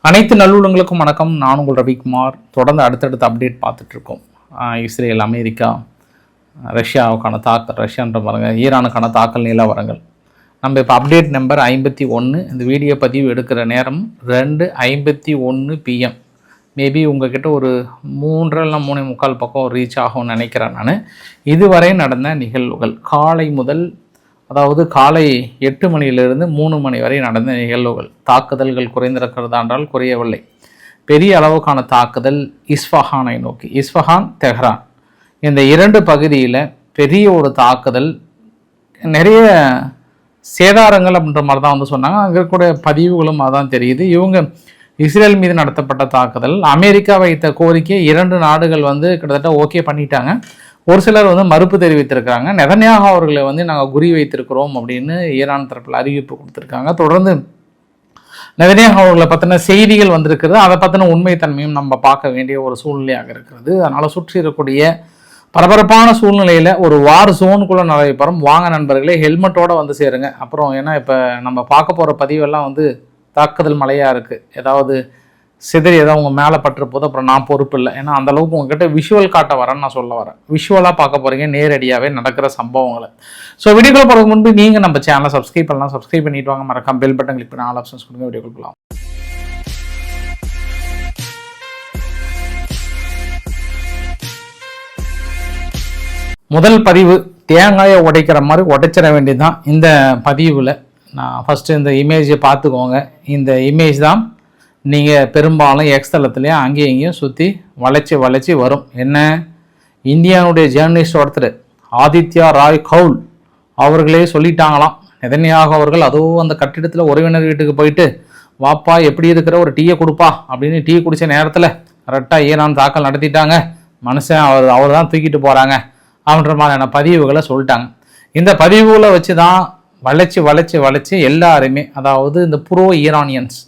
அனைத்து நல்லுள்ளங்களுக்கும் வணக்கம். நான் உங்கள் ரவிக்குமார். தொடர்ந்து அடுத்தடுத்த அப்டேட் பார்த்துட்ருக்கோம். இஸ்ரேல், அமெரிக்கா, ரஷ்யாவுக்கான தாக்கல், ரஷ்யான்ற பாருங்க, ஈரானுக்கான தாக்கல் நிலவரங்கள். நம்ம இப்போ அப்டேட் நம்பர் 51. இந்த வீடியோ பதிவு எடுக்கிற நேரம் 2:51 PM. மேபி உங்ககிட்ட ஒரு 3 இல்லை 3:45 பக்கம் ரீச் ஆகும்னு நினைக்கிறேன் நான். இதுவரை நடந்த நிகழ்வுகள் காலை முதல், அதாவது காலை 8 மணியிலிருந்து 3 மணி வரை நடந்த நிகழ்வுகள். தாக்குதல்கள் குறைந்திருக்கிறதா என்றால் குறையவில்லை. பெரிய அளவுக்கான தாக்குதல் இஸ்ஃபஹானை நோக்கி, இஸ்ஃபஹான், தெஹ்ரான் இந்த 2 பகுதியில் பெரிய ஒரு தாக்குதல். நிறைய சேதாரங்கள் அப்படின்ற மாதிரி தான் வந்து சொன்னாங்க. அங்கே கூட பதிவுகளும் அதான் தெரியுது. இவங்க இஸ்ரேல் மீது நடத்தப்பட்ட தாக்குதல், அமெரிக்கா வைத்த கோரிக்கை 2 நாடுகள் வந்து கிட்டத்தட்ட ஓகே பண்ணிட்டாங்க. ஒரு சிலர் வந்து மறுப்பு தெரிவித்திருக்காங்க. நெதன்யாகு அவர்களை வந்து நாங்கள் குறி வைத்திருக்கிறோம் அப்படின்னு ஈரான் தரப்பில் அறிவிப்பு கொடுத்துருக்காங்க. தொடர்ந்து நெதன்யாகு அவர்களை பற்றின செய்திகள் வந்திருக்கிறது. அதை பற்றின உண்மைத்தன்மையும் நம்ம பார்க்க வேண்டிய ஒரு சூழ்நிலையாக இருக்கிறது. அதனால் சுற்றி இருக்கக்கூடிய பரபரப்பான சூழ்நிலையில் ஒரு வார் ஜோனுக்குள்ளே நடைபெறும். வாங்க நண்பர்களே, ஹெல்மெட்டோடு வந்து சேருங்க. அப்புறம் ஏன்னா இப்போ நம்ம பார்க்க போகிற பதிவெல்லாம் வந்து தாக்குதல் மழையாக இருக்குது. ஏதாவது சிதறி ஏதாவது உங்கள் மேலே பற்று போது அப்புறம் நான் பொறுப்பு இல்லை. ஏன்னா அந்தளவுக்கு உங்ககிட்ட விஷுவல் காட்ட வரேன்னு நான் சொல்ல வரேன். விஷுவலாக பார்க்க போகிறீங்க, நேரடியாகவே நடக்கிற சம்பவங்களை. ஸோ வீடியோக்குள்ள போகிறதுக்கு முன்பு நீங்கள் நம்ம சேனலை சப்ஸ்கிரைப் பண்ணலாம். சப்ஸ்கிரைப் பண்ணிட்டு வாங்க. மறக்காம பெல் பட்டன் கிளிக் பண்ணி ஆல் ஆப்ஷன்ஸ் கொடுங்க. வீடியோக்குள்ள போகலாம். முதல் பதிவு தேங்காயை உடைக்கிற மாதிரி உடைச்சிட வேண்டியதுதான். இந்த பதிவில் நான் ஃபஸ்ட்டு இந்த இமேஜை பார்த்துக்கோங்க. இந்த இமேஜ் தான் நீங்கள் பெரும்பாலும் எக்ஸ்தலத்துலேயும் அங்கேயும் இங்கேயும் சுற்றி வளைச்சி வரும். என்ன, இந்தியாவுடைய ஜேர்னலிஸ்ட் ஒருத்தர் ஆதித்யா ராய் கவுல் அவர்களே சொல்லிட்டாங்களாம். நெதன்யாகு அவர்கள் அதுவும் அந்த கட்டிடத்தில் உறவினர் வீட்டுக்கு போயிட்டு, வாப்பா எப்படி இருக்கிற, ஒரு டீயை கொடுப்பா அப்படின்னு டீ குடித்த நேரத்தில் கரெக்டாக ஈரான் தாக்கல் நடத்திட்டாங்க. மனுஷன் அவர் தான் தூக்கிட்டு போகிறாங்க அப்படின்ற மாதிரியான பதிவுகளை சொல்லிட்டாங்க. இந்த பதிவுகளை வச்சு தான் வளைச்சி எல்லாருமே, அதாவது இந்த ப்ரோ ஈரானியன்ஸ்,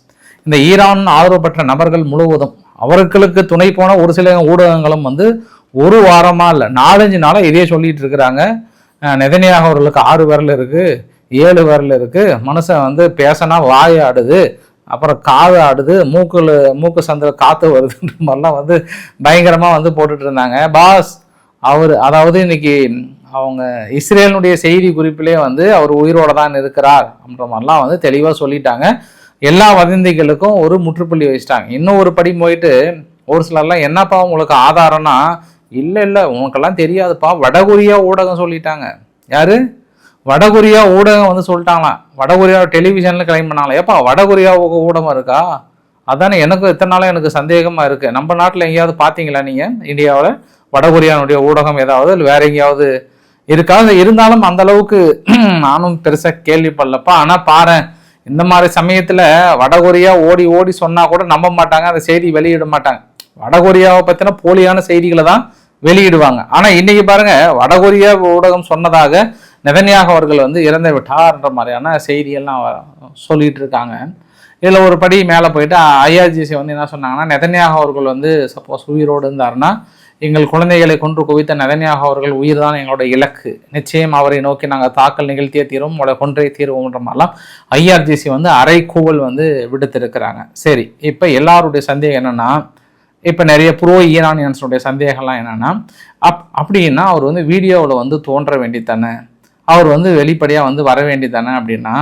இந்த ஈரான் ஆதரவு பெற்ற நபர்கள் முழுவதும், அவர்களுக்கு துணை போன ஒரு சில ஊடகங்களும் வந்து ஒரு வாரமாக இல்லை 4-5 நாளாக இதே சொல்லிட்டு இருக்கிறாங்க. நெதன்யாகு அவர்களுக்கு 6 விரல் இருக்குது, 7 விரல் இருக்குது, மனுஷன் வந்து பேசினா வாய் ஆடுது, அப்புறம் காது ஆடுது, மூக்கு சந்தில் காற்று வருதுன்ற மாதிரிலாம் வந்து பயங்கரமாக வந்து போட்டுட்டு இருந்தாங்க. பாஸ் அவர், அதாவது இன்னைக்கு அவங்க இஸ்ரேலுடைய செய்தி குறிப்பிலே வந்து அவர் உயிரோட தான் இருக்கிறார் அப்படின்ற மாதிரிலாம் வந்து தெளிவாக சொல்லிட்டாங்க. எல்லா வதந்திகளுக்கும் ஒரு முற்றுப்புள்ளி வச்சுட்டாங்க. இன்னும் ஒரு படி போயிட்டு ஒரு சிலர்லாம், என்னப்பா உங்களுக்கு ஆதாரம்னா, இல்லை உனக்கெல்லாம் தெரியாதுப்பா, வடகொரியா ஊடகம் சொல்லிட்டாங்க. யாரு? வடகொரியா ஊடகம் வந்து சொல்லிட்டாங்களாம். வடகொரியா டெலிவிஷனில் கிளைம் பண்ணாங்களா? ஏப்பா வடகொரியா ஊடகம் இருக்கா? அதானே எனக்கு இத்தனை நாளாக எனக்கு சந்தேகமாக இருக்குது. நம்ம நாட்டில் எங்கேயாவது பார்த்தீங்களா நீங்கள்? இந்தியாவில் வடகொரியானுடைய ஊடகம் ஏதாவது இல்லை வேற எங்கேயாவது இருக்கா? இருந்தாலும் அந்த அளவுக்கு நானும் பெருசாக கேள்விப்படலப்பா. ஆனால் பாரு, இந்த மாதிரி சமயத்தில் வடகொரியா ஓடி சொன்னால் கூட நம்ப மாட்டாங்க, அந்த செய்தி வெளியிட மாட்டாங்க. வடகொரியாவை பற்றின போலியான செய்திகளை தான் வெளியிடுவாங்க. ஆனால் இன்னைக்கு பாருங்க, வடகொரியா ஊடகம் சொன்னதாக நெதன்யாகு அவர்கள் வந்து இறந்து விட்டார்ன்ற மாதிரியான செய்தியெல்லாம் சொல்லிட்டு இருக்காங்க. இதில் ஒரு படி மேலே போயிட்டு IRGC வந்து என்ன சொன்னாங்கன்னா, நெதன்யாகு அவர்கள் வந்து சப்போஸ் உயிரோடு இருந்தாருன்னா, எங்கள் குழந்தைகளை கொன்று குவித்த நெதன்யாகு அவர்கள் உயிர் தான் எங்களோட இலக்கு, நிச்சயம் அவரை நோக்கி நாங்கள் தாக்கல் நிகழ்த்தியே தீரும், உங்களை கொன்றே தீர்வோம்ன்ற மாதிரிலாம் IRGC வந்து அரைக்கூவல் வந்து விடுத்திருக்கிறாங்க. சரி, இப்போ எல்லாருடைய சந்தேகம் என்னென்னா, இப்போ நிறைய ப்ரோ ஈரானியன்ஸுடைய சந்தேகம்லாம் என்னென்னா, அப்படின்னா அவர் வந்து வீடியோவில் வந்து தோன்ற வேண்டித்தானே, அவர் வந்து வெளிப்படையாக வந்து வர வேண்டித்தானே அப்படின்னா,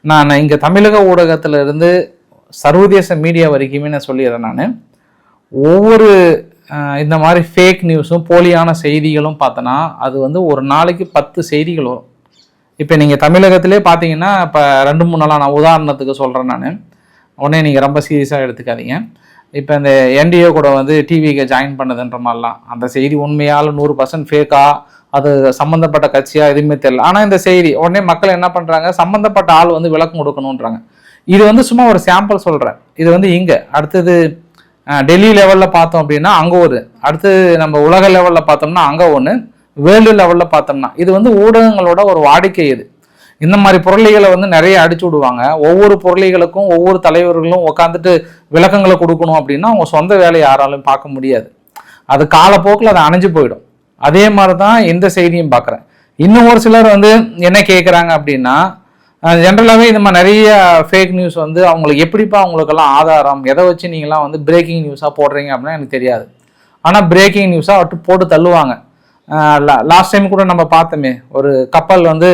நான் இங்கே தமிழக ஊடகத்தில் இருந்து சர்வதேச மீடியா வரைக்குமே நான் சொல்லிடுறேன். நான் ஒவ்வொரு இந்த மாதிரி ஃபேக் நியூஸும் போலியான செய்திகளும் பார்த்தோன்னா அது வந்து ஒரு நாளைக்கு 10 செய்திகள் வரும். இப்போ நீங்கள் தமிழகத்திலே பார்த்தீங்கன்னா, இப்போ 2-3 நாளாக நான் உதாரணத்துக்கு சொல்கிறேன். நான் உடனே நீங்கள் ரொம்ப சீரியஸாக எடுத்துக்காதீங்க. இப்போ இந்த NDA கூட வந்து டிவிக்கு ஜாயின் பண்ணதுன்ற மாதிரிலாம் அந்த செய்தி உண்மையால் 100% ஃபேக்கா, அது சம்மந்தப்பட்ட கட்சியாக எதுவுமே தெரியல. ஆனால் இந்த செய்தி உடனே மக்கள் என்ன பண்ணுறாங்க, சம்மந்தப்பட்ட ஆள் வந்து விளக்கம் கொடுக்கணுன்றாங்க. இது வந்து சும்மா ஒரு சாம்பிள் சொல்கிறேன். இது வந்து இங்கே அடுத்தது டெல்லி லெவலில் பார்த்தோம் அப்படின்னா அங்கே ஒரு, அடுத்து நம்ம உலக லெவலில் பார்த்தோம்னா அங்கே ஒன்று, வேர்ல்டு லெவலில் பார்த்தோம்னா இது வந்து ஊடகங்களோட ஒரு வாடிக்கை. இது இந்த மாதிரி பொருளிகளை வந்து நிறைய அடிச்சு விடுவாங்க. ஒவ்வொரு பொருளிகளுக்கும் ஒவ்வொரு தலைவர்களும் உட்காந்துட்டு விளக்கங்களை கொடுக்கணும் அப்படின்னா அவங்க சொந்த வேலையை யாராலும் பார்க்க முடியாது. அது காலப்போக்கில் அது அணைஞ்சு போயிடும். அதே மாதிரி தான் இந்த செய்தியும் பார்க்குறேன். இன்னும் ஒரு சிலர் வந்து என்ன கேட்குறாங்க அப்படின்னா, ஜென்ரலாகவே இந்த மாதிரி நிறைய ஃபேக் நியூஸ் வந்து அவங்களுக்கு எப்படிப்பா அவங்களுக்கெல்லாம் ஆதாரம் எதை வச்சு நீங்களாம் வந்து பிரேக்கிங் நியூஸாக போடுறீங்க அப்படின்னா எனக்கு தெரியாது. ஆனால் பிரேக்கிங் நியூஸாக போட்டு தள்ளுவாங்க. லாஸ்ட் டைம் கூட நம்ம பார்த்தோமே, ஒரு கப்பல் வந்து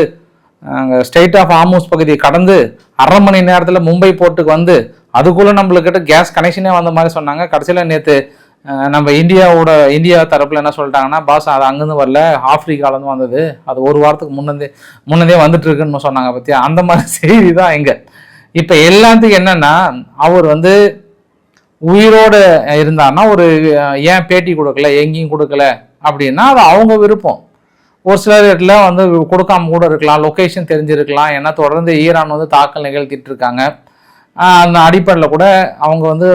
ஸ்டேட் ஆஃப் ஹார்மூஸ் பகுதியை கடந்து 1/2 மணி நேரத்தில் மும்பை போர்ட்டுக்கு வந்து அதுக்குள்ளே நம்மளுக்கிட்ட கேஸ் கனெக்ஷனே வந்த மாதிரி சொன்னாங்க. கடைசியில் நேற்று நம்ம இந்தியா தரப்பில் என்ன சொல்லிட்டாங்கன்னா, பாஸ் அது அங்கேருந்து வரல, ஆப்பிரிக்காலேருந்து வந்தது, அது ஒரு வாரத்துக்கு முன்னதே வந்துட்டு இருக்குன்னு சொன்னாங்க. பற்றியா அந்த மாதிரி செய்தி தான் எங்க. இப்போ எல்லாத்துக்கும் என்னன்னா, அவர் வந்து உயிரோடு இருந்தாருன்னா ஒரு ஏன் பேட்டி கொடுக்கல, எங்கேயும் கொடுக்கல அப்படின்னா அது அவங்க விருப்பம். ஒரு சிலர் இடத்துல வந்து கொடுக்காம கூட இருக்கலாம், லொக்கேஷன் தெரிஞ்சிருக்கலாம். ஏன்னா தொடர்ந்து ஈரான் வந்து தாக்கல் நிகழ்த்திட்டு இருக்காங்க. அந்த அடிப்படையில் கூட அவங்க வந்து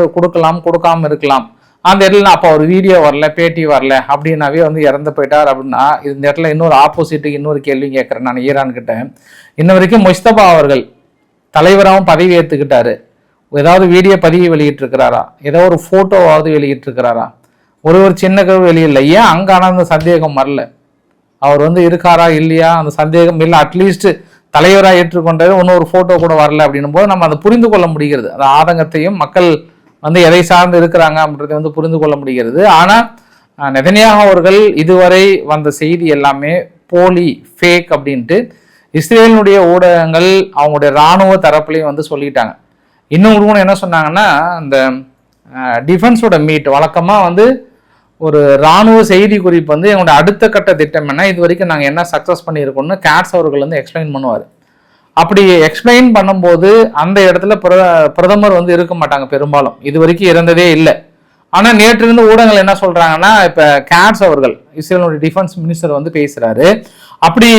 கொடுக்காம இருக்கலாம். அந்த இடத்துல அப்போ ஒரு வீடியோ வரல, பேட்டி வரல அப்படின்னாவே வந்து இறந்து போயிட்டார் அப்படின்னா, இந்த இடத்துல இன்னொரு ஆப்போசிட்டுக்கு இன்னொரு கேள்வி கேட்குறேன் நான் ஈரான் கிட்ட. இன்ன வரைக்கும் முஸ்தபா அவர்கள் தலைவராகவும் பதவி ஏற்றுக்கிட்டாரு, ஏதாவது வீடியோ பதிவு வெளியிட்டிருக்கிறாரா, ஏதோ ஒரு ஃபோட்டோவாவது வெளியிட்டிருக்கிறாரா? ஒரு சின்ன கருவு வெளியில்லை. ஏன் அங்கே ஆனால் அந்த சந்தேகம் வரல? அவர் வந்து இருக்காரா இல்லையா அந்த சந்தேகம் இல்லை. அட்லீஸ்ட் தலைவராக ஏற்றுக்கொண்டது ஒன்றும் ஒரு ஃபோட்டோ கூட வரல அப்படின்னும் போது நம்ம அதை புரிந்து கொள்ள முடிகிறது. அந்த ஆதங்கத்தையும் மக்கள் வந்து எதை சார்ந்து இருக்கிறாங்க அப்படின்றத வந்து புரிந்து கொள்ள முடிகிறது. ஆனால் நெதன்யாகு அவர்கள் இதுவரை வந்த செய்தி எல்லாமே போலி, ஃபேக் அப்படின்ட்டு இஸ்ரேலினுடைய ஊடகங்கள் அவங்களுடைய இராணுவ தரப்புலையும் வந்து சொல்லிட்டாங்க. இன்னும் என்ன சொன்னாங்கன்னா, அந்த டிஃபென்ஸோட மீட் வழக்கமாக வந்து ஒரு இராணுவ செய்தி குறிப்பு வந்து எங்களோட அடுத்த கட்ட திட்டம் என்ன, இது வரைக்கும் நாங்கள் என்ன சக்ஸஸ் பண்ணியிருக்கோம்னு கேட்ஸ் அவர்கள் வந்து எக்ஸ்பிளைன் பண்ணுவார். அப்படி எக்ஸ்பிளைன் பண்ணும்போது அந்த இடத்துல பிரதமர் வந்து இருக்க மாட்டாங்க பெரும்பாலும், இது வரைக்கும் இருந்ததே இல்லை. ஆனால் நேற்று இருந்து ஊடகங்கள் என்ன சொல்கிறாங்கன்னா, இப்போ கேட்ஸ் அவர்கள் இஸ்ரேலுடைய டிஃபென்ஸ் மினிஸ்டர் வந்து பேசுகிறாரு. அப்படி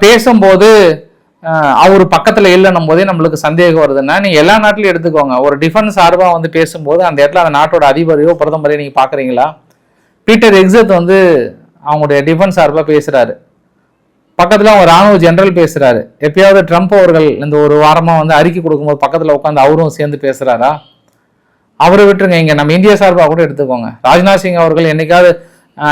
பேசும்போது அவர் பக்கத்தில் இல்லைன்னும் போதே நம்மளுக்கு சந்தேகம் வருதுன்னா, நீங்கள் எல்லா நாட்டிலையும் எடுத்துக்கோங்க, ஒரு டிஃபென்ஸ் சார்பாக வந்து பேசும்போது அந்த இடத்துல அந்த நாட்டோட அதிபரையோ பிரதமரையோ நீங்கள் பார்க்குறீங்களா? பீட்டர் எக்ஸத் வந்து அவங்களுடைய டிஃபென்ஸ் சார்பாக பேசுகிறாரு, பக்கத்தில் அவங்க ராணுவ ஜெனரல் பேசுகிறாரு. எப்பயாவது ட்ரம்ப் அவர்கள் இந்த ஒரு வாரமாக வந்து அறிக்கை கொடுக்கும்போது பக்கத்தில் உட்காந்து அவரும் சேர்ந்து பேசுகிறாரா? அவரை விட்டுருங்க. இங்கே நம்ம இந்தியா சார்பாக கூட எடுத்துக்கோங்க, ராஜ்நாத் சிங் அவர்கள் என்னைக்காவது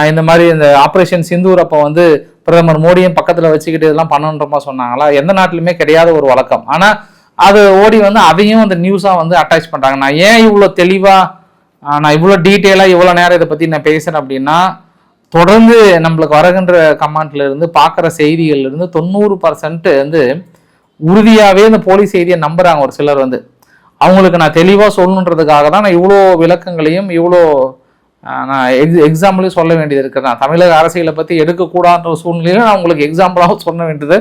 இந்த மாதிரி இந்த ஆப்ரேஷன் சிந்தூர் அப்போ வந்து பிரதமர் மோடியும் பக்கத்தில் வச்சுக்கிட்டு இதெல்லாம் பண்ணணுன்றமா சொன்னாங்களா? எந்த நாட்டிலுமே கிடையாத ஒரு வழக்கம். ஆனால் அது ஓடி வந்து அதையும் அந்த நியூஸாக வந்து அட்டாச் பண்ணுறாங்க. நான் ஏன் இவ்வளோ தெளிவாக, நான் இவ்வளோ டீட்டெயிலாக இவ்வளோ நேரம் இதை பற்றி நான் பேசுகிறேன் அப்படின்னா, தொடர்ந்து நம்மளுக்கு வருகின்ற கமெண்ட்ல இருந்து பார்க்குற செய்திகள் இருந்து 90% வந்து உறுதியாகவே இந்த போலி செய்தியை நம்புகிறாங்க. ஒரு சிலர் வந்து அவங்களுக்கு நான் தெளிவாக சொல்லணுன்றதுக்காக தான் நான் இவ்வளோ விளக்கங்களையும் இவ்வளோ நான் எக்ஸாம்பிளையும் சொல்ல வேண்டியது இருக்குது. நான் தமிழக அரசியலை பற்றி எடுக்கக்கூடாத சூழ்நிலையில் நான் உங்களுக்கு எக்ஸாம்பிளாக சொல்ல வேண்டியது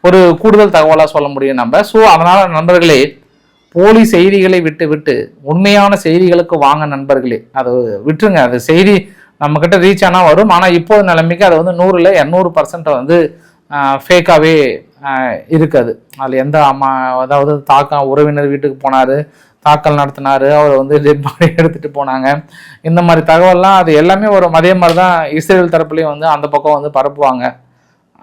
ஒரு கூடுதல் தகவலாக சொல்ல முடியும் நம்ம. ஸோ அதனால் நண்பர்களே, போலி செய்திகளை விட்டு உண்மையான செய்திகளுக்கு வாங்க நண்பர்களே. அது விட்டுருங்க, அது செய்தி நம்மக்கிட்ட ரீச் ஆனால் வரும். ஆனால் இப்போது நிலைமைக்கு அது வந்து 100ல் 200% வந்து ஃபேக்காகவே இருக்காது. அதில் எந்த அதாவது தாக்கம், உறவினர் வீட்டுக்கு போனார், தாக்கல் நடத்தினார், அவர் வந்து டெட் பாடி எடுத்துகிட்டு போனாங்க, இந்த மாதிரி தகவல்லாம் அது எல்லாமே வரும். அதே மாதிரி தான் இஸ்ரேல் தரப்புலையும் வந்து அந்த பக்கம் வந்து பரப்புவாங்க.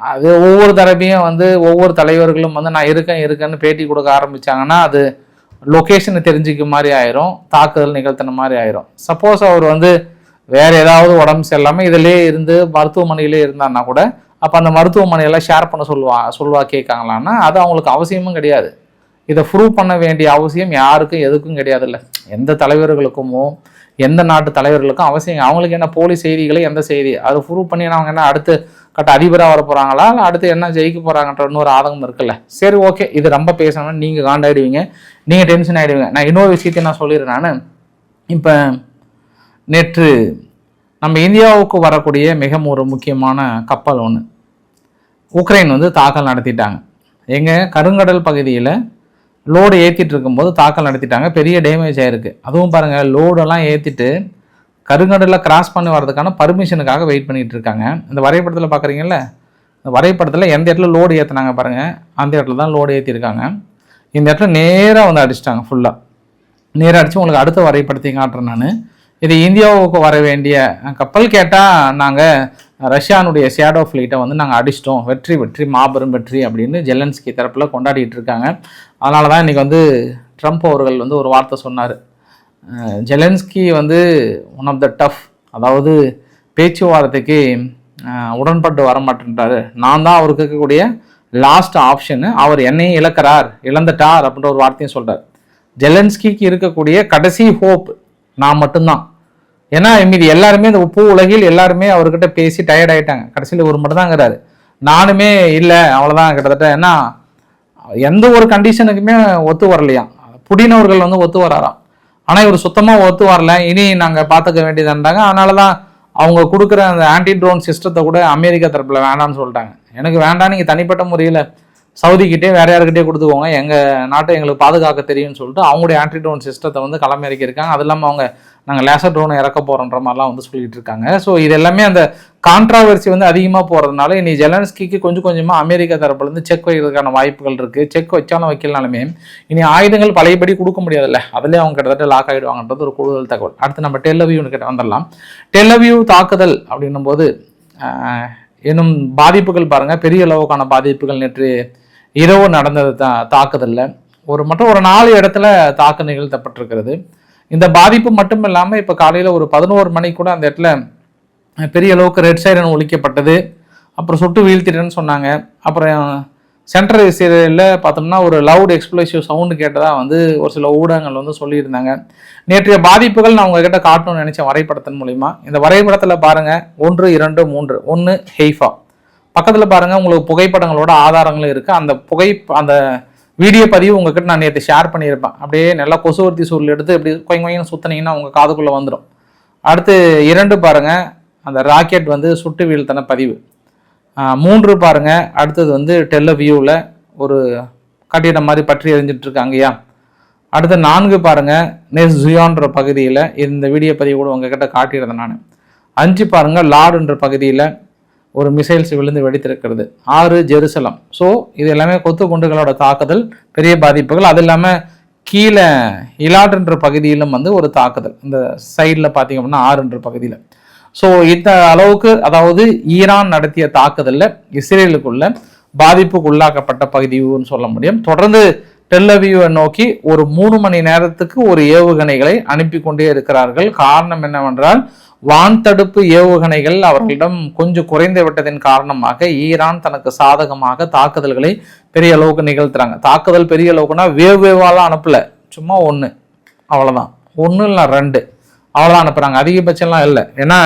அது ஒவ்வொரு தரப்பையும் வந்து ஒவ்வொரு தலைவர்களும் வந்து நான் இருக்கேன்னு பேட்டி கொடுக்க ஆரம்பித்தாங்கன்னா அது லொக்கேஷனை தெரிஞ்சிக்க மாதிரி ஆயிரும், தாக்குதல் நிகழ்த்தின மாதிரி ஆயிரும். சப்போஸ் அவர் வந்து வேறு ஏதாவது உடம்பு சரியில்லாமல் இதிலே இருந்து மருத்துவமனையிலே இருந்தான்னா கூட அப்போ அந்த மருத்துவமனையெல்லாம் ஷேர் பண்ண சொல்லுவா கேட்காங்களான்னா அது அவங்களுக்கு அவசியமும் கிடையாது. இதை ப்ரூவ் பண்ண வேண்டிய அவசியம் யாருக்கும் எதுக்கும் கிடையாது. இல்லை, எந்த தலைவர்களுக்குமோ எந்த நாட்டு தலைவர்களுக்கும் அவசியம். அவங்களுக்கு என்ன போலி செய்திகளை எந்த செய்தி அது ப்ரூவ் பண்ணி அவங்க என்ன அடுத்து கட்ட அதிபராக வர போகிறாங்களா, இல்லை அடுத்து என்ன ஜெயிக்க போகிறாங்கன்ற இன்னொரு ஆதங்கம் இருக்குல்ல. சரி, ஓகே, இது ரொம்ப பேசணும்னு நீங்கள் காண்டாயிடுவீங்க, நீங்கள் டென்ஷன் ஆகிடுவீங்க. நான் இன்னொரு விஷயத்தையும் நான் சொல்லிடுறேன். நான் இப்போ நேற்று நம்ம இந்தியாவுக்கு வரக்கூடிய மிக ஒரு முக்கியமான கப்பல் ஒன்று உக்ரைன் வந்து தாக்கல் நடத்திட்டாங்க. எங்கள் கருங்கடல் பகுதியில் லோடு ஏற்றிட்டு இருக்கும்போது தாக்கல் நடத்திட்டாங்க. பெரிய டேமேஜ் ஆகிருக்கு. அதுவும் பாருங்கள், லோடெல்லாம் ஏற்றிட்டு கருங்கடலில் கிராஸ் பண்ணி வர்றதுக்கான பர்மிஷனுக்காக வெயிட் பண்ணிகிட்டு இருக்காங்க. இந்த வரைபடத்தில் பார்க்குறீங்கல்ல, இந்த வரைபடத்தில் எந்த இடத்துல லோடு ஏற்றினாங்க பாருங்கள், அந்த இடத்துல தான் லோடு ஏற்றிருக்காங்க. இந்த இடத்துல நேராக வந்து அடிச்சிட்டாங்க, ஃபுல்லாக நேராக அடித்து உங்களுக்கு அடுத்த வரைபடத்தையும் காட்டுறேன் நான். இது இந்தியாவுக்கு வர வேண்டிய கப்பல். கேட்டால் நாங்கள் ரஷ்யானுடைய ஷேடோ ஃப்ளீட்டை வந்து நாங்கள் அடிச்சிட்டோம், வெற்றி மாபெரும் வெற்றி அப்படின்னு ஜெலன்ஸ்கி தரப்பில் கொண்டாடிட்டு இருக்காங்க. அதனால தான் இன்றைக்கி வந்து ட்ரம்ப் அவர்கள் வந்து ஒரு வார்த்தை சொன்னார். ஜெலன்ஸ்கி வந்து ஒன் ஆஃப் த டஃப், அதாவது பேச்சுவார்த்தைக்கு உடன்பட்டு வர மாட்டேன்றாரு, நான் தான் அவருக்கு இருக்கக்கூடிய லாஸ்ட் ஆப்ஷனு. அவர் என்னையும் இழந்துட்டார் அப்படின்ற ஒரு வார்த்தையும் சொல்றார். ஜெலன்ஸ்கிக்கு இருக்கக்கூடிய கடைசி ஹோப் நான் மட்டும்தான். ஏன்னா மீதி எல்லாருமே இந்த உப்பு உலகில் எல்லாருமே அவர்கிட்ட பேசி டயர்ட் ஆயிட்டாங்க. கடைசியில் ஒரு மட்டும் தாங்கிறாரு, நானுமே இல்லை அவ்வளோதான் கிட்டத்தட்ட. ஏன்னா எந்த ஒரு கண்டிஷனுக்குமே ஒத்து வரலையா. புடின் அவர்கள் வந்து ஒத்து வராராம், ஆனால் இவர் சுத்தமாக ஒத்து வரல. இனி நாங்கள் பார்த்துக்க வேண்டியதுன்றாங்க. அதனால தான் அவங்க கொடுக்குற அந்த ஆன்டி ட்ரோன் சிஸ்டத்தை கூட அமெரிக்கா தரப்பில் வேண்டாம்னு சொல்லிட்டாங்க. எனக்கு வேண்டாம், நீங்கள் தனிப்பட்ட முறையில் சவுதிக்கிட்டே வேற யாருக்கிட்டே கொடுத்துக்கோங்க, எங்கள் நாட்டை எங்களுக்கு பாதுகாக்க தெரியும்னு சொல்லிட்டு அவங்களுடைய ஆன்டி ட்ரோன் சிஸ்டத்தை வந்து களமிறக்கியிருக்காங்க. அது இல்லாமல் அவங்க நாங்கள் லேசர் ட்ரோனை இறக்க போகிறோன்ற மாதிரிலாம் வந்து சொல்லிட்டு இருக்காங்க. ஸோ இது எல்லாமே அந்த கான்ட்ராவர்சி வந்து அதிகமாக போகிறதுனால இனி ஜெலன்ஸ்கிக்கு கொஞ்சம் கொஞ்சமாக அமெரிக்கா தரப்புலேருந்து செக் வைக்கிறதுக்கான வாய்ப்புகள் இருக்குது. செக் வச்சாலும் வைக்கலனாலுமே இனி ஆயுதங்கள் பழையபடி கொடுக்க முடியாதுல்ல, அதுலேயே அவங்க கிட்டத்தட்ட லாக் ஆகிடுவாங்கன்றது ஒரு கூடுதல் தகவல். அடுத்து நம்ம டெல்லவியூன்னு கிட்ட வந்துடலாம். டெல்லவியூ தாக்குதல் அப்படின்னும் போது இன்னும் பாதிப்புகள் பாருங்கள், பெரிய அளவுக்கான பாதிப்புகள். நேற்று இரவு நடந்தது தாக்குதலில் ஒரு 4 இடத்துல தாக்கு நிகழ்த்தப்பட்டிருக்கிறது. இந்த பாதிப்பு மட்டும் இல்லாமல் இப்போ காலையில் ஒரு 11 மணிக்கு கூட அந்த இடத்துல பெரிய அளவுக்கு ரெட் சைரன் ஒழிக்கப்பட்டது. அப்புறம் சுட்டு வீழ்த்திட்டேன்னு சொன்னாங்க. அப்புறம் சென்ட்ரல் இஸ்ரேலில் பார்த்தோம்னா ஒரு லவுட் எக்ஸ்ப்ளோசிவ் சவுண்டு கேட்டதாக வந்து ஒரு சில ஊடகங்கள் வந்து சொல்லியிருந்தாங்க. நேற்றைய பாதிப்புகள் நான் உங்ககிட்ட காட்டணும்னு நினச்சேன் வரைபடத்தின் மூலிமா. இந்த வரைபடத்தில் பாருங்கள் 1, 2, 3. 1 ஹெய்ஃபா, பக்கத்தில் பாருங்கள் உங்களுக்கு புகைப்படங்களோட ஆதாரங்களும் இருக்குது. அந்த வீடியோ பதிவு உங்ககிட்ட நான் நேற்று ஷேர் பண்ணியிருப்பேன். அப்படியே நல்லா கொசுவர்த்தி சூழல் எடுத்து இப்படி கொஞ்சம் சுற்றினீங்கன்னா உங்கள் காதுக்குள்ளே வந்துடும். அடுத்து 2 பாருங்கள், அந்த ராக்கெட் வந்து சுட்டு வீழ்த்தின பதிவு. 3 பாருங்கள், அடுத்தது வந்து டெல்லவியூவில் ஒரு கட்டிடம் மாதிரி பற்றி எரிஞ்சிட்ருக்காங்கய்யா. அடுத்து 4 பாருங்கள், நெஸ்ஜியான்ற பகுதியில் இந்த வீடியோ பதிவு கூட உங்ககிட்ட காட்டியிருந்தேன் நான். 5 பாருங்கள், லாடுன்ற பகுதியில் ஒரு மிசைல்ஸ் விழுந்து வெடித்திருக்கிறது. 6 ஜெருசலம். ஸோ இது எல்லாமே கொத்து குண்டுகளோட தாக்குதல், பெரிய பாதிப்புகள். அது இல்லாமல் கீழே இலாடுன்ற பகுதியிலும் வந்து ஒரு தாக்குதல், இந்த சைடில் பார்த்தீங்க அப்படின்னா 6ன்ற பகுதியில். ஸோ இந்த அளவுக்கு, அதாவது ஈரான் நடத்திய தாக்குதலில் இஸ்ரேலுக்குள்ள பாதிப்புக்கு உள்ளாக்கப்பட்ட பகுதின்னு சொல்ல முடியும். தொடர்ந்து டெல்லவியூவை நோக்கி ஒரு 3 மணி நேரத்துக்கு ஒரு ஏவுகணைகளை அனுப்பி கொண்டே இருக்கிறார்கள். காரணம் என்னவென்றால் வான்தடுப்பு ஏவுகணைகள் அவர்களிடம் கொஞ்சம் குறைந்து விட்டதின் காரணமாக ஈரான் தனக்கு சாதகமாக தாக்குதல்களை பெரிய அளவுக்கு நிகழ்த்துறாங்க. தாக்குதல் பெரிய அளவுக்குன்னா வேவாலாம் அனுப்பல, சும்மா 1 அவ்வளோதான், 1 இல்லை 2 அவ்வளோதான் அனுப்புகிறாங்க, அதிகபட்சம்லாம் இல்லை. ஏன்னா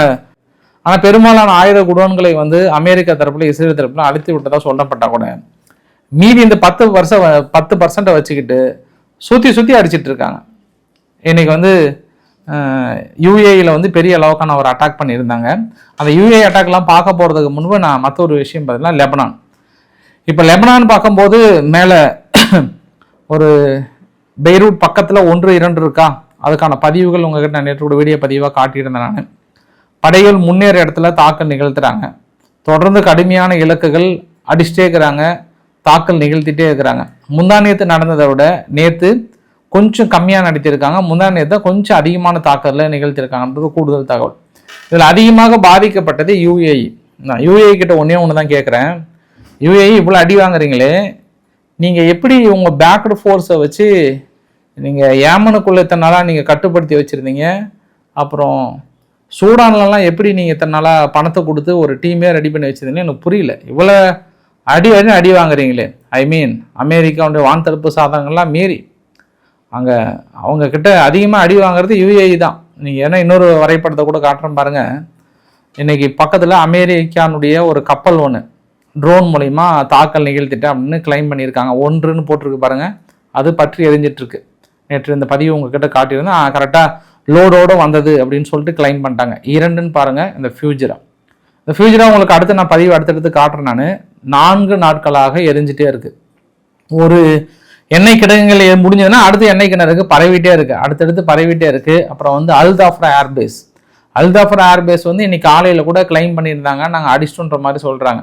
ஆனால் பெரும்பாலான ஆயுத குடோன்களை வந்து அமெரிக்கா தரப்புல இஸ்ரேல் தரப்புல அழித்து விட்டதா சொல்லப்பட்டா கூட மீதி இந்த 10% வச்சுக்கிட்டு சுற்றி அடிச்சிட்டு இருக்காங்க. இன்னைக்கு வந்து யூஏஇயில் வந்து பெரிய அளவுக்கான ஒரு அட்டாக் பண்ணியிருந்தாங்க. அந்த யூஏஇ அட்டாக்லாம் பார்க்க போகிறதுக்கு முன்பு நான் மற்ற ஒரு விஷயம் பார்த்தீங்கன்னா லெபனான். இப்போ லெபனான் பார்க்கும்போது மேலே ஒரு பெய்ரூட் பக்கத்தில் 1, 2 இருக்கா, அதுக்கான பதிவுகள் உங்ககிட்ட நான் நேற்று கூட வீடியோ பதிவாக காட்டியிருந்தேன் நான். படைகள் முன்னேற இடத்துல தாக்கல் நிகழ்த்துறாங்க. தொடர்ந்து கடுமையான இலக்குகள் அடிச்சுட்டே இருக்கிறாங்க, தாக்கல் நிகழ்த்திட்டே இருக்கிறாங்க. முந்தானியத்து நடந்ததை விட நேற்று கொஞ்சம் கம்மியாக நடத்தியிருக்காங்க, முந்தானியத்தை கொஞ்சம் அதிகமான தாக்கத்தில் நிகழ்த்தியிருக்காங்கன்றது கூடுதல் தகவல். இதில் அதிகமாக பாதிக்கப்பட்டது யூஏஇ. நான் யூஏஇ கிட்ட ஒன்று தான் கேட்குறேன், யூஏஇ இவ்வளோ அடி வாங்குறீங்களே, நீங்கள் எப்படி உங்கள் பேக்டு ஃபோர்ஸை வச்சு நீங்கள் ஏமனுக்குள்ளே இத்தனை நாளாக நீங்கள் கட்டுப்படுத்தி வச்சுருந்தீங்க, அப்புறம் சூடான்லலாம் எப்படி நீங்கள் இத்தனை நாளாக பணத்தை கொடுத்து ஒரு டீமே ரெடி பண்ணி வச்சுருந்தீங்கன்னு எனக்கு புரியல. இவ்வளோ அடி வாங்குறீங்களே. ஐ மீன் அமெரிக்காவுடைய வான்தடுப்பு சாதனங்கள்லாம் மீறி அங்கே அவங்க கிட்ட அதிகமாக அடி வாங்குறது யூஏஇ தான். நீங்கள் ஏன்னா இன்னொரு வரைபடத்தை கூட காட்டுறேன் பாருங்கள். இன்னைக்கு பக்கத்தில் அமெரிக்கானுடைய ஒரு கப்பல் ஒன்று ட்ரோன் மூலிமா தாக்கல் நிகழ்த்திட்டேன் அப்படின்னு கிளைம் பண்ணியிருக்காங்க. 1ன்னு போட்டிருக்கு பாருங்கள், அது பற்றி எரிஞ்சிட்ருக்கு. நேற்று இந்த பதிவு உங்ககிட்ட காட்டியிருந்தேன், கரெக்டாக லோடோடு வந்தது அப்படின்னு சொல்லிட்டு கிளைம் பண்ணிட்டாங்க. 2ன்னு பாருங்கள் இந்த ஃபியூஜரா. இந்த ஃபியூஜரா உங்களுக்கு அடுத்து நான் பதிவு அடுத்தடுத்து காட்டுறேன். நான் 4 நாட்களாக எரிஞ்சிட்டே இருக்குது. ஒரு எண்ணெய் கிடங்குகள் முடிஞ்சதுன்னா அடுத்து எண்ணெய் கிணறுக்கு பரவிட்டே இருக்குது, அடுத்தடுத்து பரவிட்டே இருக்குது. அப்புறம் வந்து அல்தாஃப்ரா ஏர்பேஸ் வந்து இன்னைக்கு காலையில் கூட கிளைம் பண்ணியிருந்தாங்க, நாங்கள் அடிச்சிட்டோன்ற மாதிரி சொல்கிறாங்க.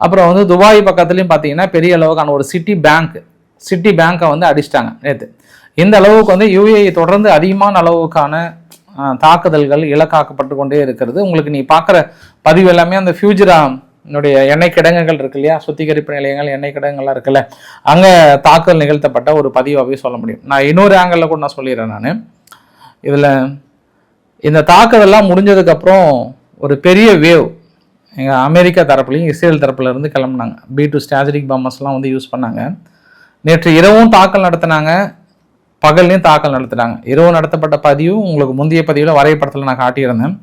அப்புறம் வந்து துபாய் பக்கத்துலையும் பார்த்தீங்கன்னா பெரிய அளவுக்கான ஒரு சிட்டி பேங்கை வந்து அடிச்சிட்டாங்க நேற்று. இந்த அளவுக்கு வந்து யூஏஇ தொடர்ந்து அதிகமான அளவுக்கான தாக்குதல்கள் இலக்காக்கப்பட்டு கொண்டே இருக்கிறது. உங்களுக்கு நீ பார்க்குற பதிவு எல்லாமே அந்த ஃபியூஜரா என்னுடைய எண்ணெய் கிடங்குகள் இருக்கு இல்லையா, சுத்திகரிப்பு நிலையங்கள், எண்ணெய் கிடங்குகள்லாம் இருக்குல்ல, அங்கே தாக்குதல் நிகழ்த்தப்பட்ட ஒரு பதிவாகவே சொல்ல முடியும். நான் இன்னொரு ஆங்கிளில் கூட நான் சொல்லிடுறேன். நான் இதில் இந்த தாக்குதல்லாம் முடிஞ்சதுக்கப்புறம் ஒரு பெரிய வேவ் எங்கள் அமெரிக்கா தரப்புலையும் இஸ்ரேல் தரப்புல இருந்து கிளம்புனாங்க. B2 ஸ்ட்ராட்டஜிக் பாம்பர்ஸ்லாம் வந்து யூஸ் பண்ணாங்க. நேற்று இரவும் தாக்கல் நடத்தினாங்க, பகல்லையும் தாக்கல் நடத்தினாங்க. இரவு நடத்தப்பட்ட பதிவு உங்களுக்கு முந்தைய பதிவில் வரைபடத்தில் நான் காட்டியிருந்தேன்.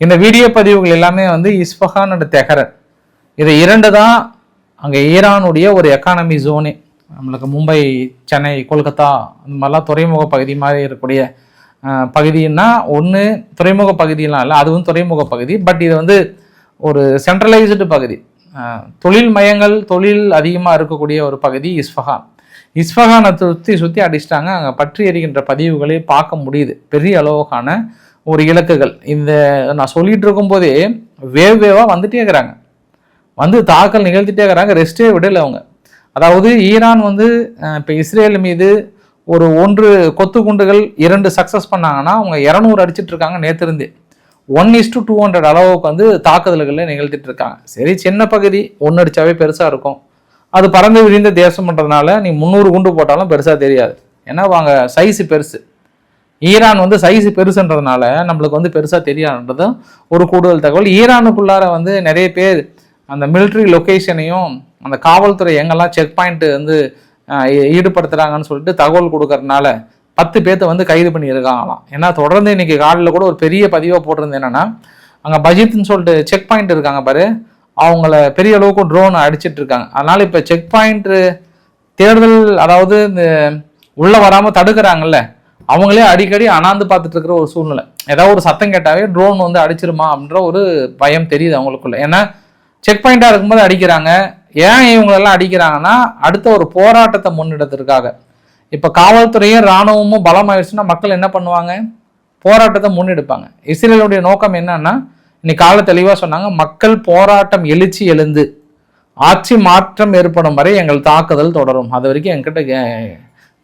இந்த வீடியோ பதிவுகள் எல்லாமே வந்து இஸ்ஃபஹான் அண்ட் தெஹரன், இது 2 தான் அங்கே ஈரானுடைய ஒரு எக்கானமி ஜோனே. நம்மளுக்கு மும்பை, சென்னை, கொல்கத்தா அந்த மாதிரிலாம் துறைமுக பகுதி மாதிரி இருக்கக்கூடிய பகுதின்னா ஒன்று துறைமுக பகுதியெலாம் இல்லை, அதுவும் துறைமுக பகுதி. பட் இது வந்து ஒரு சென்ட்ரலைஸ்டு பகுதி, தொழில் மையங்கள், தொழில் அதிகமாக இருக்கக்கூடிய ஒரு பகுதி இஸ்ஃபஹான். இஸ்ஃபஹானை சுற்றி அடிச்சிட்டாங்க. அங்கே பற்றி எறிகின்ற பதிவுகளே பார்க்க முடியுது. பெரிய அளவுக்கான ஒரு இலக்குகள். இந்த நான் சொல்லிட்டு இருக்கும்போதே வேவாக வந்துட்டே இருக்கிறாங்க, வந்து தாக்கல் நிகழ்த்திட்டே இருக்கிறாங்க, ரெஸ்டே விடலை அவங்க. அதாவது ஈரான் வந்து இப்போ இஸ்ரேல் மீது ஒரு 1 கொத்து குண்டுகள் 2 சக்ஸஸ் பண்ணாங்கன்னா அவங்க 200 அடிச்சிட்டு இருக்காங்க. நேற்றிருந்து 1:200 அளவுக்கு வந்து தாக்குதல்களை நிகழ்த்திட்டு இருக்காங்க. சரி, சின்ன பகுதி 1 அடிச்சாவே பெருசாக இருக்கும். அது பறந்து விரிந்த தேசம்ன்றதுனால நீ 300 குண்டு போட்டாலும் பெருசாக தெரியாது. ஏன்னா அவங்க சைஸு பெருசு. ஈரான் வந்து சைஸு பெருசுன்றதுனால நம்மளுக்கு வந்து பெருசாக தெரியாதுன்றதும் ஒரு கூடுதல் தகவல். ஈரானுக்குள்ளார வந்து நிறைய பேர் அந்த மிலிட்ரி லொக்கேஷனையும் அந்த காவல்துறை எங்கெல்லாம் செக் பாயிண்ட் வந்து ஈடுபடுத்துகிறாங்கன்னு சொல்லிட்டு தகவல் கொடுக்கறதுனால 10 பேர்த்த வந்து கைது பண்ணியிருக்காங்களாம். ஏன்னா தொடர்ந்து இன்னைக்கு காலையில் கூட ஒரு பெரிய பதிவாக போட்டிருந்தேன். என்னன்னா அங்கே பஜித்னு சொல்லிட்டு செக் பாயிண்ட் இருக்காங்க பாரு, அவங்கள பெரிய அளவுக்கு ட்ரோன் அடிச்சிட்டு இருக்காங்க. அதனால இப்போ செக் பாயிண்ட் தேர்தல், அதாவது இந்த உள்ள வராமல் தடுக்கிறாங்கல்ல, அவங்களே அடிக்கடி அனாந்து பார்த்துட்டு இருக்கிற ஒரு சூழ்நிலை. ஏதாவது ஒரு சத்தம் கேட்டாவே ட்ரோன் வந்து அடிச்சிருமா அப்படின்ற ஒரு பயம் தெரியுது அவங்களுக்குள்ள. ஏன்னா செக் பாயிண்டாக இருக்கும்போது அடிக்கிறாங்க. ஏன் இவங்களெல்லாம் அடிக்கிறாங்கன்னா அடுத்த ஒரு போராட்டத்தை முன்னெடுத்திருக்காங்க. இப்போ காவல்துறையும் இராணுவமும் பலமாயிடுச்சுன்னா மக்கள் என்ன பண்ணுவாங்க? போராட்டத்தை முன்னெடுப்பாங்க. இஸ்ரேலுடைய நோக்கம் என்னன்னா, இன்னைக்கு காலை தெளிவாக சொன்னாங்க, மக்கள் போராட்டம் எழுந்து ஆட்சி மாற்றம் ஏற்படும் வரை எங்கள் தாக்குதல் தொடரும். அது வரைக்கும் என்கிட்ட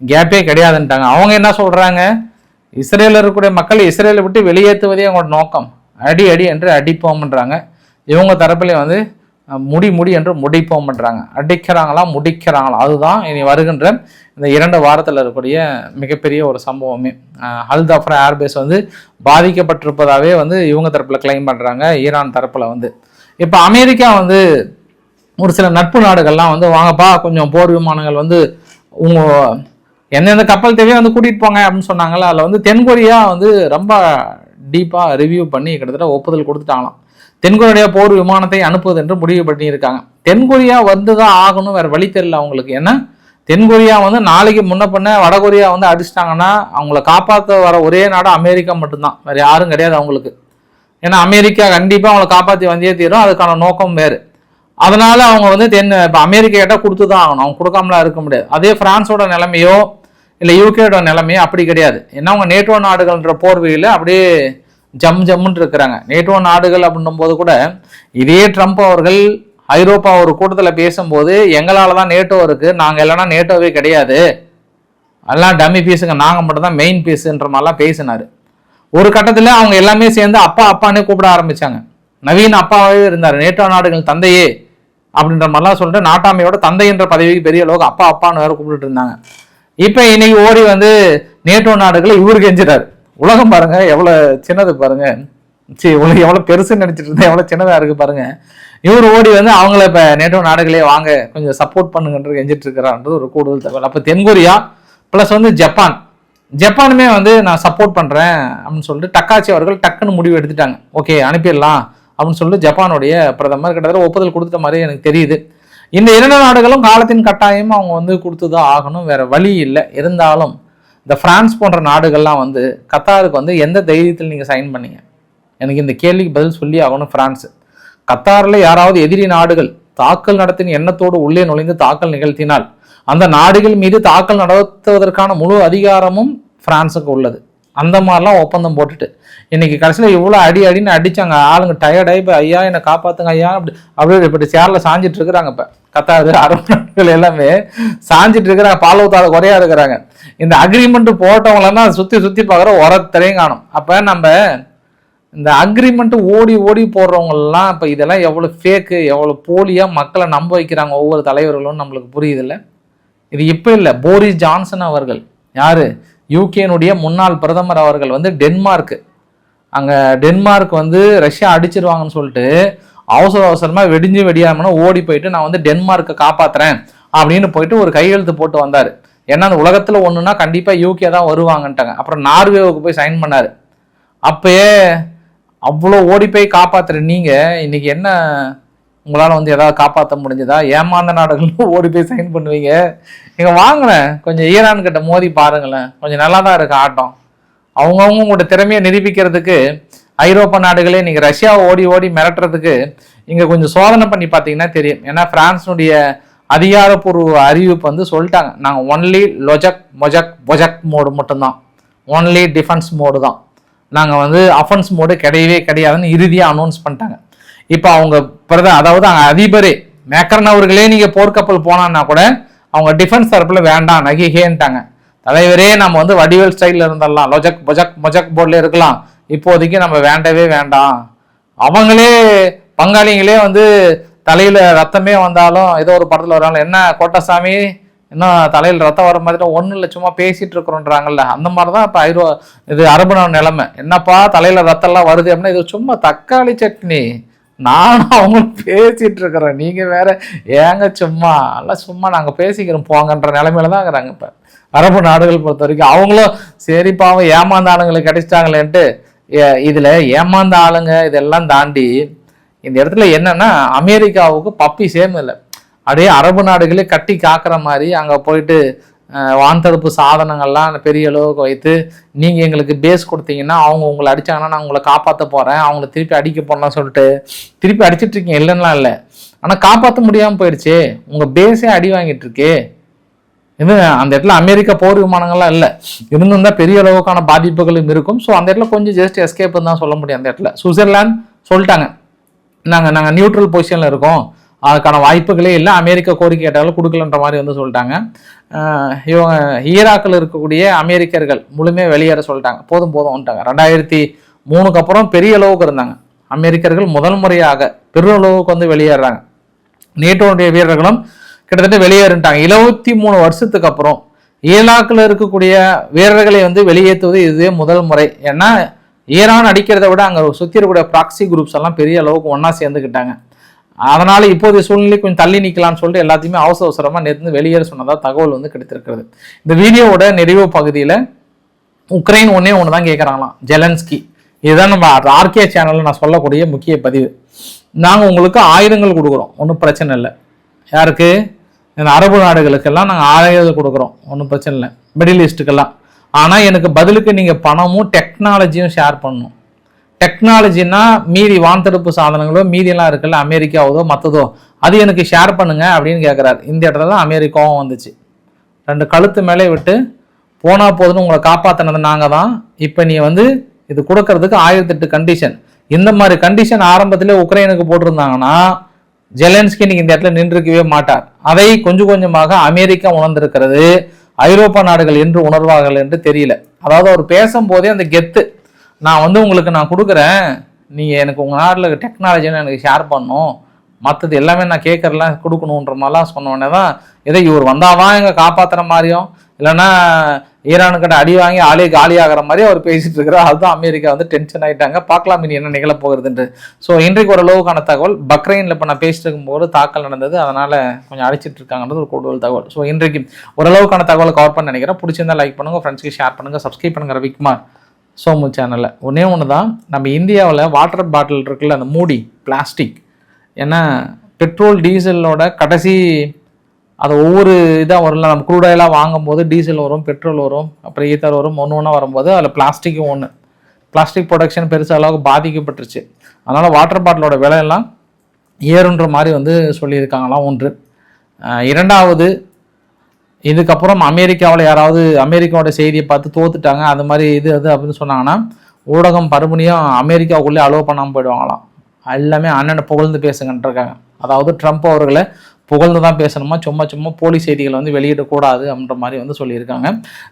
கேப்பே கிடையாதுன்ட்டாங்க. அவங்க என்ன சொல்றாங்க? இஸ்ரேலில் இருக்கக்கூடிய மக்கள் இஸ்ரேலை விட்டு வெளியேற்றுவதே அவங்களோட நோக்கம். அடி அடி என்று அடிப்போம்ன்றாங்க. இவங்க தரப்பிலே வந்து முடி என்று முடிப்போம் பண்றாங்க. அடிக்கிறாங்களா முடிக்கிறாங்களா, அதுதான் இனி வருகின்ற இந்த 2 வாரத்தில் இருக்கக்கூடிய மிகப்பெரிய ஒரு சம்பவமே. அல் தஃப்ரா ஏர்பேஸ் வந்து பாதிக்கப்பட்டிருப்பதாவே வந்து இவங்க தரப்புல கிளைம் பண்றாங்க, ஈரான் தரப்புல வந்து. இப்போ அமெரிக்கா வந்து ஒரு சில நட்பு நாடுகள்லாம் வந்து வாங்கப்பா கொஞ்சம் போர் விமானங்கள் வந்து உங்க எந்தெந்த கப்பல் தேவையோ வந்து கூட்டிட்டு போங்க அப்படின்னு சொன்னாங்கல்ல. அதில் வந்து தென்கொரியா வந்து ரொம்ப டீப்பாக ரிவ்யூ பண்ணி கிட்டத்தட்ட ஒப்புதல் கொடுத்துட்டாங்களாம். தென்கொரியா போர் விமானத்தை அனுப்புவது என்று முடிவு பண்ணியிருக்காங்க. தென்கொரியா வந்து தான் ஆகணும், வேற வழி தெரியல அவங்களுக்கு. ஏன்னா தென்கொரியா வந்து நாளைக்கு முன்ன பண்ண வடகொரியா வந்து அடிச்சிட்டாங்கன்னா அவங்கள காப்பாற்ற வர ஒரே நாடு அமெரிக்கா மட்டும்தான், வேற யாரும் கிடையாது அவங்களுக்கு. ஏன்னா அமெரிக்கா கண்டிப்பாக அவங்களை காப்பாற்றி வந்தே தீரும், அதுக்கான நோக்கம் வேறு. அதனால அவங்க வந்து இப்போ அமெரிக்கா கிட்ட கொடுத்து தான் ஆகணும், அவங்க கொடுக்காமலாம் இருக்க முடியாது. அதே பிரான்ஸோட நிலைமையோ இல்லை யூகேயோட நிலைமையோ அப்படி கிடையாது. ஏன்னா அவங்க நேட்டோ நாடுகள்ன்ற போர்வையில் அப்படியே ஜம்முன்னு இருக்கிறாங்க. நேட்டோ நாடுகள் அப்படின்னும் போது கூட இதே ட்ரம்ப் அவர்கள் ஐரோப்பா ஒரு கூட்டத்தில் பேசும்போது எங்களால தான் நேட்டோ இருக்கு, நாங்கள் இல்லைன்னா நேட்டோவே கிடையாது, எல்லாம் டம்மி பீஸுங்க, நாங்கள் மட்டும் தான் மெயின் பீஸுன்ற மாதிரிலாம் பேசினாரு. ஒரு கட்டத்தில் அவங்க எல்லாமே சேர்ந்து அப்பா அப்பானே கூப்பிட ஆரம்பிச்சாங்க. நவீன அப்பாவே இருந்தார், நேட்டோ நாடுகள் தந்தையே அப்படின்ற மாதிரிலாம் சொல்லிட்டு நாட்டாமையோட தந்தை என்ற பதவிக்கு பெரிய அளவுக்கு அப்பா அப்பான்னு வேற கூப்பிட்டு இருந்தாங்க. இப்போ இன்னைக்கு ஓடி வந்து நேட்டோ நாடுகளை இவரு கெஞ்சிறாரு. உலகம் பாருங்க எவ்வளோ சின்னது பாருங்க, உலகம் எவ்வளோ பெருசுன்னு நினைச்சிட்டு இருந்தா எவ்வளோ சின்னதாக இருக்கு பாருங்க. இவர் ஓடி வந்து அவங்கள இப்போ நேட்டோ நாடுகளே வாங்க கொஞ்சம் சப்போர்ட் பண்ணுங்கன்ற கெஞ்சிட்டு இருக்கிறான்றது ஒரு கூடுதல் தகவல். அப்போ தென்கொரியா ப்ளஸ் வந்து ஜப்பானுமே வந்து நான் சப்போர்ட் பண்ணுறேன் அப்படின்னு சொல்லிட்டு டக்காச்சி அவர்கள் டக்குன்னு முடிவு எடுத்துட்டாங்க. ஓகே அனுப்பிடலாம் அப்படின்னு சொல்லிட்டு ஜப்பானுடைய பிரதமர் கிட்டத்தட்ட ஒப்புதல் கொடுத்த மாதிரி எனக்கு தெரியுது. இந்த 2 நாடுகளும் காலத்தின் கட்டாயம் அவங்க வந்து கொடுத்துதான் ஆகணும், வேற வழி இல்லை. இருந்தாலும் இந்த பிரான்ஸ் போன்ற நாடுகள்லாம் வந்து கத்தாருக்கு வந்து எந்த தைரியத்தில் நீங்கள் சைன் பண்ணீங்க? எனக்கு இந்த கேள்விக்கு பதில் சொல்லி ஆகணும். பிரான்ஸ் கத்தாரில் யாராவது எதிரி நாடுகள் தாக்கல் நடத்தின எண்ணத்தோடு உள்ளே நுழைந்து தாக்கல் நிகழ்த்தினால் அந்த நாடுகள் மீது தாக்கல் நடத்துவதற்கான முழு அதிகாரமும் பிரான்ஸுக்கு உள்ளது. அந்த மாதிரிலாம் ஒப்பந்தம் போட்டுட்டு இன்னைக்கு கடைசியில் இவ்வளோ அடின்னு அடிச்சாங்க. ஆளுங்க டயர்டாகி இப்போ ஐயா என்னை காப்பாற்றுங்க ஐயா அப்படியே இப்படி சேரில் சாஞ்சிட்டு இருக்கிறாங்க. இப்போ கத்தாரு அரபு நாடுகள் எல்லாமே சாஞ்சிட்டு இருக்கிறாங்க, பாலவத்தால குறையா இருக்கிறாங்க. இந்த அக்ரிமெண்ட் போட்டவங்களெல்லாம் சுற்றி பார்க்குற ஒரத்தரையும் காணும். அப்போ நம்ம இந்த அக்ரிமெண்ட் ஓடி போடுறவங்களெல்லாம் இப்போ இதெல்லாம் எவ்வளோ ஃபேக்கு, எவ்வளோ போலியாக மக்களை நம்ப வைக்கிறாங்க ஒவ்வொரு தலைவர்களும் நம்மளுக்கு புரியுதில்ல. இது இப்போ இல்லை, போரிஸ் ஜான்சன் அவர்கள் யார், யூகேனுடைய முன்னாள் பிரதமர் அவர்கள் வந்து டென்மார்க் வந்து ரஷ்யா அடிச்சிருவாங்கன்னு சொல்லிட்டு அவசர அவசரமாக வெடிஞ்சு வெடியாமனா ஓடி போயிட்டு நான் வந்து டென்மார்க்கை காப்பாற்றுறேன் அப்படின்னு போயிட்டு ஒரு கையெழுத்து போட்டு வந்தார். ஏன்னா அந்த உலகத்தில் ஒன்றுனா கண்டிப்பாக யூகே தான் வருவாங்கன்ட்டாங்க. அப்புறம் நார்வேவுக்கு போய் சைன் பண்ணார். அப்பயே அவ்வளோ ஓடி போய் காப்பாற்றுற நீங்கள் இன்னைக்கு என்ன உங்களால் வந்து எதாவது காப்பாற்ற முடிஞ்சதா? ஏமாந்த நாடுகளும் ஓடி போய் சைன் பண்ணுவீங்க. நீங்கள் வாங்கினேன் கொஞ்சம் ஈரான் கிட்ட மோதி பாருங்களேன், கொஞ்சம் நல்லா தான் இருக்கு ஆட்டம். அவங்கவுங்க உங்களோட திறமையை நிரூபிக்கிறதுக்கு ஐரோப்பா நாடுகளே நீங்கள் ரஷ்யாவை ஓடி ஓடி மிரட்டுறதுக்கு இங்கே கொஞ்சம் சோதனை பண்ணி பார்த்தீங்கன்னா தெரியும். ஏன்னா பிரான்ஸினுடைய அதிகாரப்பூர்வ அறிவிப்பு வந்து சொல்லிட்டாங்க, நாங்கள் ஒன்லி பொஜக் மோடு மட்டும்தான், ஒன்லி டிஃபென்ஸ் மோடு தான், நாங்கள் வந்து அஃபென்ஸ் மோடு கிடையவே கிடையாதுன்னு இறுதியாக அனௌன்ஸ் பண்ணிட்டாங்க. இப்போ அவங்க அதாவது அதிபரே மேக்ரன் அவர்களே நீங்கள் போர்க்கப்பல் போனான்னா கூட அவங்க டிஃபென்ஸ் தரப்பில் வேண்டாம் நகிகேன்ட்டாங்க. தலைவரே நம்ம வந்து வடிவேல் ஸ்டைலில் இருந்துடலாம், பொஜக் போர்டில் இருக்கலாம், இப்போதைக்கு நம்ம வேண்டவே வேண்டாம். அவங்களே பங்காளிங்களே வந்து தலையில் ரத்தமே வந்தாலும் ஏதோ ஒரு படத்தில் வராங்க, என்ன கோட்டசாமி இன்னும் தலையில் ரத்தம் வர மாதிரி ஒன்றும் இல்லை சும்மா பேசிகிட்டு இருக்கிறோன்றாங்கல்ல, அந்த மாதிரி தான் இப்போ இது அரபு நாடு நிலைமை. என்னப்பா தலையில் ரத்தம்லாம் வருது அப்படின்னா இது சும்மா தக்காளி சட்னி, நானும் அவங்களும் பேசிகிட்டு இருக்கிறேன், நீங்கள் வேற ஏங்க சும்மா எல்லாம் சும்மா நாங்கள் பேசிக்கிறோம் போங்கன்ற நிலைமையில தான் இருக்கிறாங்க இப்போ அரபு நாடுகள் பொறுத்த வரைக்கும். அவங்களும் சரிப்பாவும் ஏமாந்த ஆளுங்களுக்கு கிடைச்சிட்டாங்களேன்ட்டு இதில் ஏமாந்த ஆளுங்க இதெல்லாம் தாண்டி இந்த இடத்துல என்னன்னா அமெரிக்காவுக்கு பப்பி சேம் இல்லை, அப்படியே அரபு நாடுகளே கட்டி காக்கிற மாதிரி அங்கே போயிட்டு வான்தடுப்பு சாதனங்கள்லாம் பெரிய அளவுக்கு வைத்து நீங்கள் எங்களுக்கு பேஸ் கொடுத்தீங்கன்னா அவங்க உங்களை அடித்தாங்கன்னா நான் உங்களை காப்பாற்ற போகிறேன், அவங்கள திருப்பி அடிக்க போடலாம் சொல்லிட்டு திருப்பி அடிச்சிட்ருக்கீங்க, இல்லைன்னா இல்லை. ஆனால் காப்பாற்ற முடியாமல் போயிடுச்சு, உங்கள் பேஸே அடி வாங்கிட்டு இருக்கு. இது அந்த இடத்துல அமெரிக்கா போர் விமானங்கள்லாம் இல்லை, இருந்திருந்தால் பெரிய அளவுக்கான பாதிப்புகளும் இருக்கும். ஸோ அந்த இடத்துல கொஞ்சம் ஜஸ்ட் எஸ்கேப்னு தான் சொல்ல முடியும். அந்த இடத்துல சுவிட்சர்லாந்து சொல்லிட்டாங்க, நாங்கள் நியூட்ரல் பொசிஷனில் இருக்கோம், அதுக்கான வாய்ப்புகளே இல்லை, அமெரிக்கா கோரிக்கை கேட்டாலும் கொடுக்கலன்ற மாதிரி வந்து சொல்லிட்டாங்க. இவங்க ஈராக்கில் இருக்கக்கூடிய அமெரிக்கர்கள் முழுமையாக வெளியேற சொல்லிட்டாங்க, போதும் வந்துட்டாங்க. 2003 அப்புறம் பெரிய அளவுக்கு இருந்தாங்க அமெரிக்கர்கள், முதல் முறையாக பெரிய அளவுக்கு வந்து வெளியேறாங்க. நேட்டோடைய வீரர்களும் கிட்டத்தட்ட வெளியேறிட்டாங்க. 23 வருஷத்துக்கு அப்புறம் ஈராக்கில் இருக்கக்கூடிய வீரர்களை வந்து வெளியேற்றுவது இதுவே முதல் முறை. ஏன்னா ஈரான் அடிக்கிறத விட அங்கே சுற்றி இருக்கக்கூடிய ப்ராக்சி குரூப்ஸ் எல்லாம் பெரிய அளவுக்கு ஒன்றா சேர்ந்துக்கிட்டாங்க. அதனால் இப்போதைய சூழ்நிலை கொஞ்சம் தள்ளி நிற்கலாம்னு சொல்லிட்டு எல்லாத்தையுமே அவசரமாக நேற்று வெளியேற சொன்னதாக தகவல் வந்து கிடைத்திருக்கிறது. இந்த வீடியோவோட நிறைவு பகுதியில் உக்ரைன் ஒன்றே ஒன்று தான் கேட்குறாங்களாம், ஜெலன்ஸ்கி. இதுதான் நம்ம ஆர்கே சேனலில் நான் சொல்லக்கூடிய முக்கிய பதிவு. நாங்கள் உங்களுக்கு ஆயுதங்கள் கொடுக்குறோம், ஒன்றும் பிரச்சனை இல்லை. யாருக்கு? இந்த அரபு நாடுகளுக்கெல்லாம் நாங்கள் ஆயுதம் கொடுக்குறோம், ஒன்றும் பிரச்சனை இல்லை, மிடில் ஈஸ்ட்டுக்கெல்லாம். ஆனால் எனக்கு பதிலுக்கு நீங்கள் பணமும் டெக்னாலஜியும் ஷேர் பண்ணணும். டெக்னாலஜின்னா மீதி வான்தடுப்பு சாதனங்களோ மீதியெல்லாம் இருக்குல்ல அமெரிக்காவதோ மற்றதோ, அது எனக்கு ஷேர் பண்ணுங்க அப்படின்னு கேட்குறாரு. இந்த இடத்துல தான் அமெரிக்காவும் வந்துச்சு, 2 கழுத்து மேலே விட்டு போனால் போதுன்னு உங்களை காப்பாற்றினது நாங்கள் தான், இப்போ நீ வந்து இது கொடுக்கறதுக்கு 1008 கண்டிஷன். இந்த மாதிரி கண்டிஷன் ஆரம்பத்திலே உக்ரைனுக்கு போட்டிருந்தாங்கன்னா ஜெலன்ஸ்கி இன்னைக்கு இந்த இடத்துல நின்றுக்கவே மாட்டார். அதை கொஞ்சம் கொஞ்சமாக அமெரிக்கா உணர்ந்திருக்கிறது, ஐரோப்பா நாடுகள் என்று உணர்வார்கள் என்று தெரியல. அதாவது அவர் பேசும்போதே அந்த கெத்து, நான் வந்து உங்களுக்கு நான் கொடுக்குறேன், நீங்கள் எனக்கு உங்கள் நாட்டில் டெக்னாலஜின்னு எனக்கு ஷேர் பண்ணணும், மற்றது எல்லாமே நான் கேட்குறலாம் கொடுக்கணுன்ற மாதிரிலாம் சொன்னோடனே தான் இதை இவர் வந்தாதான் எங்கே காப்பாற்றுற மாதிரியும் இல்லைன்னா ஈரானுக்கிட்ட அடி வாங்கி ஆளே காலி ஆகிற மாதிரி அவர் பேசிட்டு இருக்கிறார். அதுதான் அமெரிக்கா வந்து டென்ஷன் ஆகிட்டாங்க. பார்க்கலாம் இனி என்ன நிகழ போகிறதுன்று. ஸோ இன்றைக்கு ஓரளவுக்கான தகவல். பக்ரைனில் இப்போ நான் பேசிட்டு இருக்கும்போது தாக்கல் நடந்தது, அதனால் கொஞ்சம் அடிச்சிட்டு இருக்காங்கன்றது ஒரு கூடுதல் தகவல். ஸோ இன்றைக்கு ஓரளவுக்கான தகவலை கவர் பண்ண நினைக்கிறேன். பிடிச்சிருந்தா லைக் பண்ணுங்கள், ஃப்ரெண்ட்ஸ்க்கு ஷேர் பண்ணுங்கள், சப்ஸ்கிரைப் பண்ணுங்கள் ரவிக்குமார் சோமு சேனலில். ஒன்று தான், நம்ம இந்தியாவில் வாட்டர் பாட்டில் இருக்குல்ல அந்த மூடி பிளாஸ்டிக், ஏன்னா பெட்ரோல் டீசலோட கடைசி அது ஒவ்வொரு இதாக வரல, நம்ம க்ரூட் ஆயிலாக வாங்கும்போது டீசல் வரும், பெட்ரோல் வரும், அப்புறம் ஈத்தர் வரும், ஒன்று வரும்போது அதில் பிளாஸ்டிக்கும் ஒன்று. பிளாஸ்டிக் ப்ரொடக்ஷன் பெருசாக அளவுக்கு பாதிக்கப்பட்டுருச்சு. அதனால் வாட்டர் பாட்டிலோட விலையெல்லாம் ஏறுன்ற மாதிரி வந்து சொல்லியிருக்காங்களாம் ஒன்று. இரண்டாவது, இதுக்கப்புறம் அமெரிக்காவில் யாராவது அமெரிக்காவோட செய்தியை பார்த்து தோத்துட்டாங்க அது மாதிரி இது அது அப்படின்னு சொன்னாங்கன்னா ஊடகம் பருமனியும் அமெரிக்காவுக்குள்ளே அலோவ் பண்ணாமல் போயிடுவாங்களாம். எல்லாமே அண்ணனை புகழ்ந்து பேசுங்கன்றிருக்காங்க. அதாவது ட்ரம்ப் அவர்களை புகழ்ந்து தான் பேசணுமா, சும்மா போலி செய்திகளை வந்து வெளியிடக்கூடாது அப்படின்ற மாதிரி வந்து சொல்லியிருக்காங்க.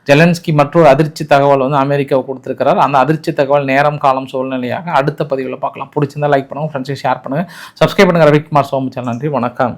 ஜெலன்ஸ்கி மற்றொரு அதிர்ச்சி தகவல் வந்து அமெரிக்காவை கொடுத்துருக்கிறார். அந்த அதிர்ச்சி தகவல் நேரம் காலம் சூழ்நிலையாக அடுத்த பதிவில் பார்க்கலாம். பிடிச்சிருந்தா லைக் பண்ணுங்கள், ஃப்ரெண்ட்ஸுக்கு ஷேர் பண்ணுங்கள், சப்ஸ்கிரைப் பண்ணுங்கள். ரவிக்குமார் சோமு சேனல். நன்றி, வணக்கம்.